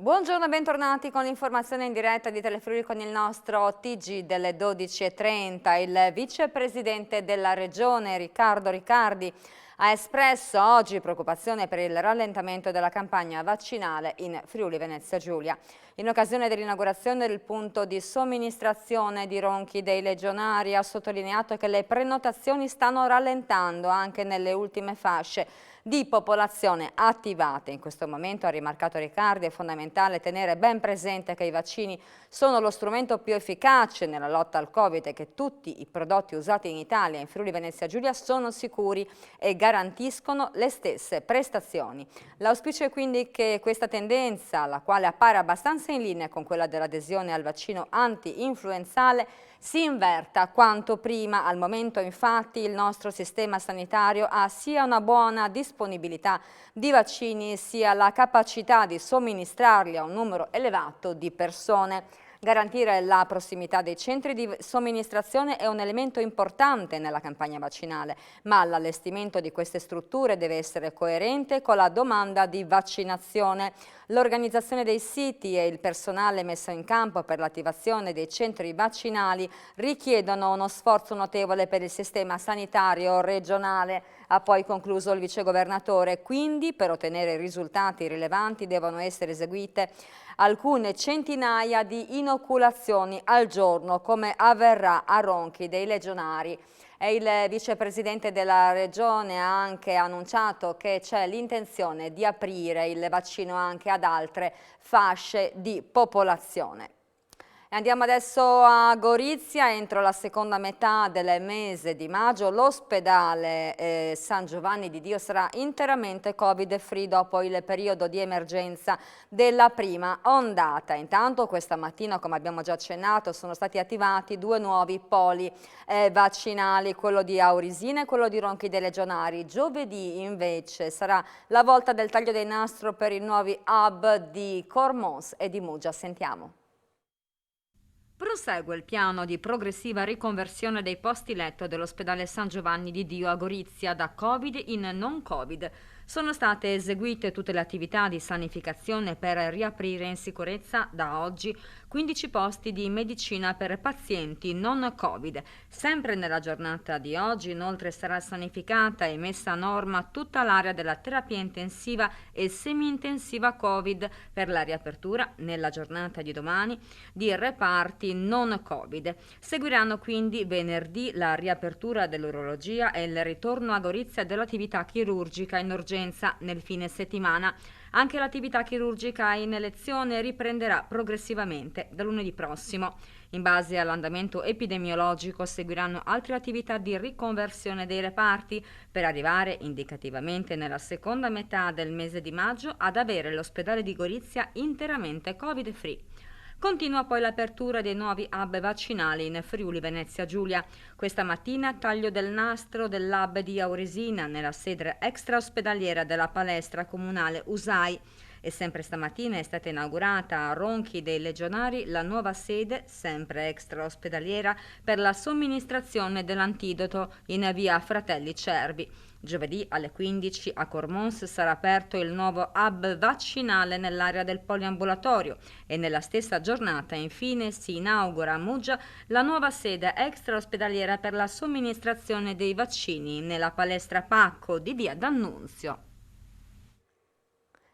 Buongiorno e bentornati con l'informazione in diretta di Telefriuli con il nostro TG delle 12:30. Il vicepresidente della Regione Riccardo Riccardi ha espresso oggi preoccupazione per il rallentamento della campagna vaccinale in Friuli Venezia Giulia. In occasione dell'inaugurazione del punto di somministrazione di Ronchi dei Legionari ha sottolineato che le prenotazioni stanno rallentando anche nelle ultime fasce di popolazione attivate. In questo momento, ha rimarcato Riccardi, è fondamentale tenere ben presente che i vaccini sono lo strumento più efficace nella lotta al Covid e che tutti i prodotti usati in Italia e in Friuli Venezia Giulia sono sicuri e garantiscono le stesse prestazioni. L'auspicio è quindi che questa tendenza, la quale appare abbastanza in linea con quella dell'adesione al vaccino anti-influenzale, si inverta quanto prima. Al momento infatti il nostro sistema sanitario ha sia una buona disponibilità di vaccini sia la capacità di somministrarli a un numero elevato di persone. Garantire la prossimità dei centri di somministrazione è un elemento importante nella campagna vaccinale, ma l'allestimento di queste strutture deve essere coerente con la domanda di vaccinazione. L'organizzazione dei siti e il personale messo in campo per l'attivazione dei centri vaccinali richiedono uno sforzo notevole per il sistema sanitario regionale, ha poi concluso il vicegovernatore. Quindi, per ottenere risultati rilevanti devono essere eseguite alcune centinaia di inoculazioni al giorno, come avverrà a Ronchi dei Legionari. E il vicepresidente della regione ha anche annunciato che c'è l'intenzione di aprire il vaccino anche ad altre fasce di popolazione. Andiamo adesso a Gorizia. Entro la seconda metà del mese di maggio l'ospedale San Giovanni di Dio sarà interamente Covid-free dopo il periodo di emergenza della prima ondata. Intanto questa mattina, come abbiamo già accennato, sono stati attivati due nuovi poli vaccinali, quello di Aurisina e quello di Ronchi dei Legionari. Giovedì invece sarà la volta del taglio dei nastro per i nuovi hub di Cormons e di Muggia. Sentiamo. Prosegue il piano di progressiva riconversione dei posti letto dell'ospedale San Giovanni di Dio a Gorizia da Covid in non Covid. Sono state eseguite tutte le attività di sanificazione per riaprire in sicurezza da oggi 15 posti di medicina per pazienti non Covid. Sempre nella giornata di oggi inoltre sarà sanificata e messa a norma tutta l'area della terapia intensiva e semi-intensiva Covid per la riapertura nella giornata di domani di reparti non Covid. Seguiranno quindi venerdì la riapertura dell'urologia e il ritorno a Gorizia dell'attività chirurgica in urgenza nel fine settimana. Anche l'attività chirurgica in lezione riprenderà progressivamente da lunedì prossimo. In base all'andamento epidemiologico seguiranno altre attività di riconversione dei reparti per arrivare indicativamente nella seconda metà del mese di maggio ad avere l'ospedale di Gorizia interamente Covid-free. Continua poi l'apertura dei nuovi hub vaccinali in Friuli Venezia Giulia. Questa mattina taglio del nastro dell'hub di Auresina nella sede extraospedaliera della palestra comunale USAI. E sempre stamattina è stata inaugurata a Ronchi dei Legionari la nuova sede, sempre extraospedaliera, per la somministrazione dell'antidoto in via Fratelli Cervi. Giovedì alle 15 a Cormons sarà aperto il nuovo hub vaccinale nell'area del poliambulatorio e nella stessa giornata infine si inaugura a Muggia la nuova sede extraospedaliera per la somministrazione dei vaccini nella palestra Pacco di via D'Annunzio.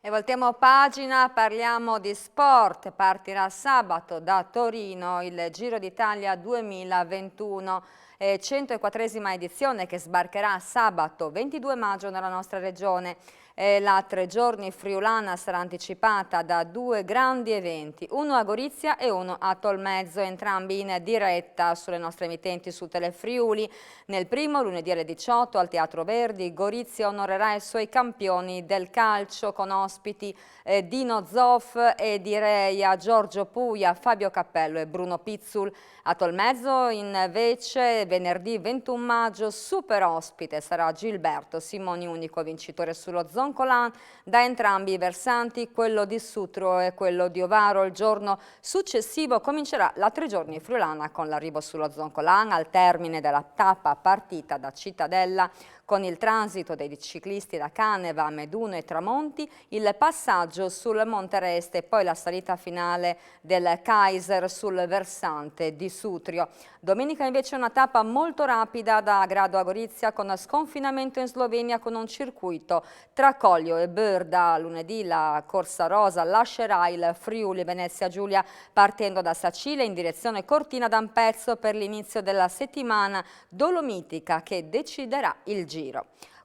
E voltiamo pagina, parliamo di sport. Partirà sabato da Torino il Giro d'Italia 2021. 104esima edizione che sbarcherà sabato 22 maggio nella nostra regione. La 3 giorni friulana sarà anticipata da due grandi eventi, uno a Gorizia e uno a Tolmezzo, entrambi in diretta sulle nostre emittenti su Telefriuli. Nel primo, lunedì alle 18 al Teatro Verdi, Gorizia onorerà i suoi campioni del calcio con ospiti Dino Zoff e Direia, Giorgio Puia, Fabio Cappello e Bruno Pizzul. A Tolmezzo invece venerdì 21 maggio super ospite sarà Gilberto Simoni, unico vincitore sullo zonzo Zoncolan da entrambi i versanti, quello di Sutro e quello di Ovaro. Il giorno successivo comincerà la 3 giorni friulana con l'arrivo sullo Zoncolan al termine della tappa partita da Cittadella con il transito dei ciclisti da Caneva, Meduno e Tramonti, il passaggio sul Monte Reste e poi la salita finale del Kaiser sul versante di Sutrio. Domenica invece una tappa molto rapida da Grado a Gorizia con sconfinamento in Slovenia con un circuito tra Collio e Bërda. Lunedì la Corsa Rosa lascerà il Friuli Venezia Giulia partendo da Sacile in direzione Cortina d'Ampezzo per l'inizio della settimana dolomitica che deciderà il giro.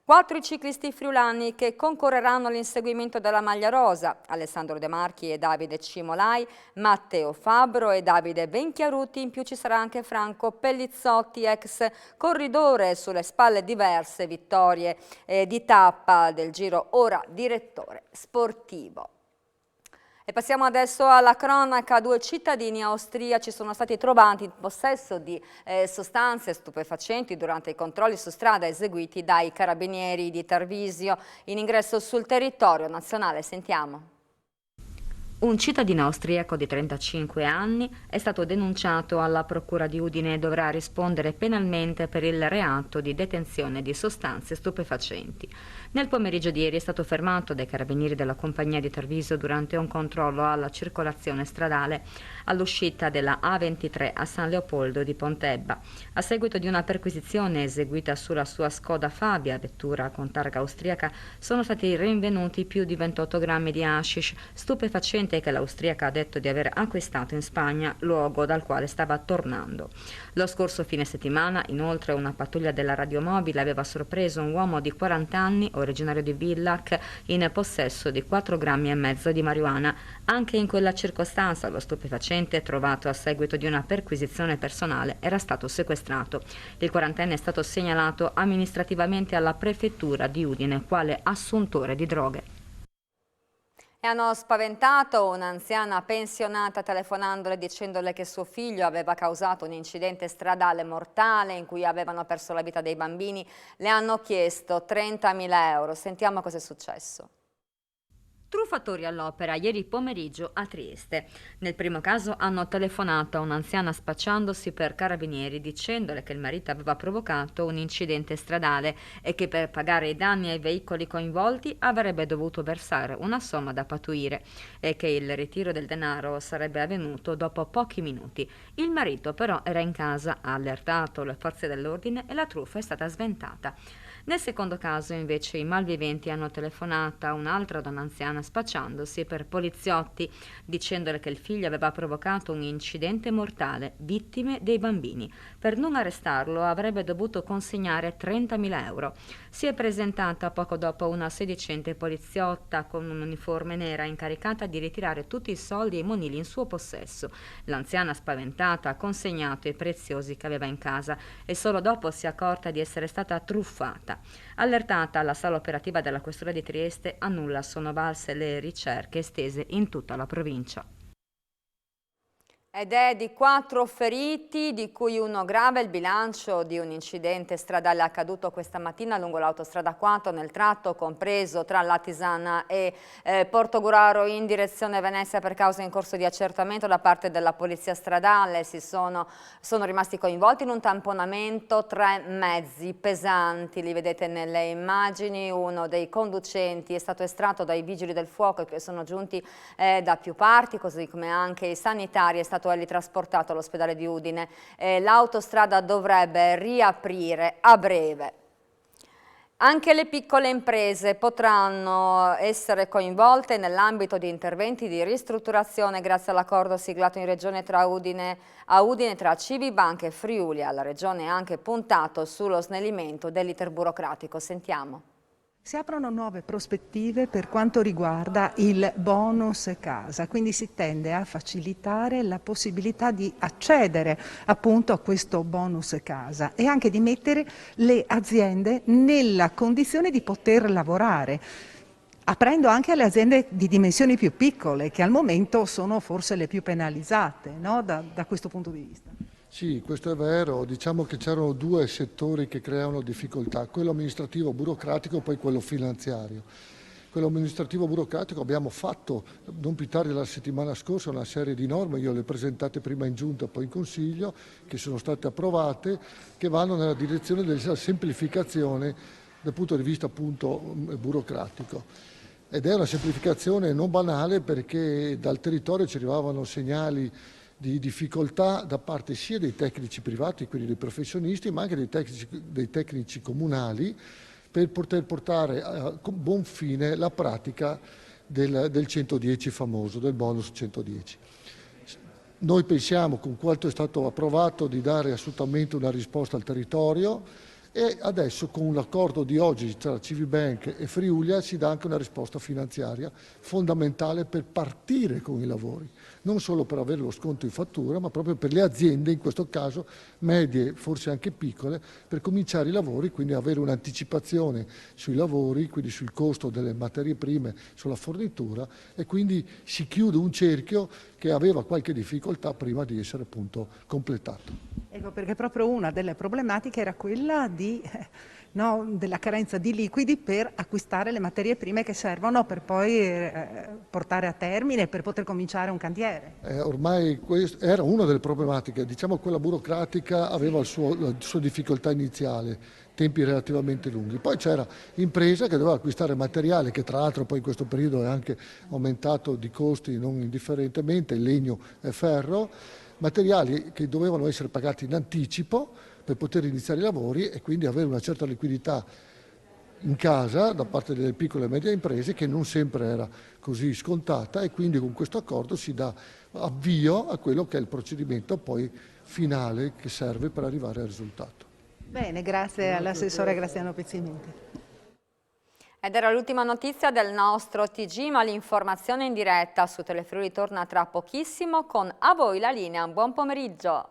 4 i ciclisti friulani che concorreranno all'inseguimento della maglia rosa: Alessandro De Marchi e Davide Cimolai, Matteo Fabbro e Davide Venchiaruti. In più ci sarà anche Franco Pellizzotti, ex corridore sulle spalle diverse vittorie di tappa del Giro, ora direttore sportivo. E passiamo adesso alla cronaca. 2 cittadini austriaci sono stati trovati in possesso di sostanze stupefacenti durante i controlli su strada eseguiti dai carabinieri di Tarvisio in ingresso sul territorio nazionale. Sentiamo. Un cittadino austriaco di 35 anni è stato denunciato alla Procura di Udine e dovrà rispondere penalmente per il reato di detenzione di sostanze stupefacenti. Nel pomeriggio di ieri è stato fermato dai carabinieri della compagnia di Tarvisio durante un controllo alla circolazione stradale all'uscita della A23 a San Leopoldo di Pontebba. A seguito di una perquisizione eseguita sulla sua Skoda Fabia, vettura con targa austriaca, sono stati rinvenuti più di 28 grammi di hashish, stupefacente che l'austriaca ha detto di aver acquistato in Spagna, luogo dal quale stava tornando. Lo scorso fine settimana, inoltre, una pattuglia della radiomobile aveva sorpreso un uomo di 40 anni, originario di Villach, in possesso di 4,5 grammi di marijuana. Anche in quella circostanza lo stupefacente, trovato a seguito di una perquisizione personale, era stato sequestrato. Il quarantenne è stato segnalato amministrativamente alla prefettura di Udine quale assuntore di droghe. E hanno spaventato un'anziana pensionata telefonandole dicendole che suo figlio aveva causato un incidente stradale mortale in cui avevano perso la vita dei bambini. Le hanno chiesto 30.000 euro. Sentiamo cosa è successo. Truffatori all'opera ieri pomeriggio a Trieste. Nel primo caso hanno telefonato a un'anziana spacciandosi per carabinieri dicendole che il marito aveva provocato un incidente stradale e che per pagare i danni ai veicoli coinvolti avrebbe dovuto versare una somma da patuire e che il ritiro del denaro sarebbe avvenuto dopo pochi minuti. Il marito però era in casa, ha allertato le forze dell'ordine e la truffa è stata sventata. Nel secondo caso, invece, i malviventi hanno telefonato a un'altra donna anziana spacciandosi per poliziotti, dicendole che il figlio aveva provocato un incidente mortale, vittime dei bambini. Per non arrestarlo avrebbe dovuto consegnare 30.000 euro. Si è presentata poco dopo una sedicente poliziotta con un'uniforme nera incaricata di ritirare tutti i soldi e i monili in suo possesso. L'anziana spaventata ha consegnato i preziosi che aveva in casa e solo dopo si è accorta di essere stata truffata. Allertata, la sala operativa della questura di Trieste a nulla sono valse le ricerche estese in tutta la provincia. Ed è di 4 feriti, di cui uno grave, il bilancio di un incidente stradale accaduto questa mattina lungo l'autostrada 4 nel tratto compreso tra Latisana e Portogruaro in direzione Venezia per causa in corso di accertamento da parte della polizia stradale. Sono rimasti coinvolti in un tamponamento 3 mezzi pesanti, li vedete nelle immagini. Uno dei conducenti è stato estratto dai vigili del fuoco che sono giunti da più parti, così come anche i sanitari. È stato trasportato all'ospedale di Udine. L'autostrada dovrebbe riaprire a breve. Anche le piccole imprese potranno essere coinvolte nell'ambito di interventi di ristrutturazione grazie all'accordo siglato in Regione tra Udine tra Civibank e Friuli. La Regione ha anche puntato sullo snellimento dell'iter burocratico. Sentiamo. Si aprono nuove prospettive per quanto riguarda il bonus casa, quindi si tende a facilitare la possibilità di accedere appunto a questo bonus casa e anche di mettere le aziende nella condizione di poter lavorare, aprendo anche alle aziende di dimensioni più piccole che al momento sono forse le più penalizzate, no? da questo punto di vista. Sì, questo è vero. Diciamo che c'erano 2 settori che creavano difficoltà, quello amministrativo burocratico e poi quello finanziario. quello amministrativo burocratico abbiamo fatto, non più tardi della settimana scorsa, una serie di norme, io le ho presentate prima in giunta poi in consiglio, che sono state approvate, che vanno nella direzione della semplificazione dal punto di vista appunto burocratico. Ed è una semplificazione non banale, perché dal territorio ci arrivavano segnali di difficoltà da parte sia dei tecnici privati, quindi dei professionisti, ma anche dei tecnici comunali, per poter portare a buon fine la pratica del 110 famoso, del bonus 110. Noi pensiamo, con quanto è stato approvato, di dare assolutamente una risposta al territorio, e adesso con l'accordo di oggi tra Civibank e Friulia si dà anche una risposta finanziaria fondamentale per partire con i lavori, non solo per avere lo sconto in fattura, ma proprio per le aziende, in questo caso medie, forse anche piccole, per cominciare i lavori, quindi avere un'anticipazione sui lavori, quindi sul costo delle materie prime, sulla fornitura, e quindi si chiude un cerchio che aveva qualche difficoltà prima di essere appunto completato. Ecco, perché proprio una delle problematiche era quella della carenza di liquidi per acquistare le materie prime che servono per poi portare a termine, per poter cominciare un cantiere. Ormai era una delle problematiche, diciamo quella burocratica aveva la sua difficoltà iniziale, tempi relativamente lunghi. Poi c'era l'impresa che doveva acquistare materiale, che tra l'altro poi in questo periodo è anche aumentato di costi non indifferentemente, il legno e ferro, materiali che dovevano essere pagati in anticipo per poter iniziare i lavori e quindi avere una certa liquidità in casa da parte delle piccole e medie imprese, che non sempre era così scontata, e quindi con questo accordo si dà avvio a quello che è il procedimento poi finale che serve per arrivare al risultato. Bene, grazie all'assessore Graziano Pezzimenti. Ed era l'ultima notizia del nostro TG, ma l'informazione in diretta su Telefriuli torna tra pochissimo con A voi la linea. Buon pomeriggio!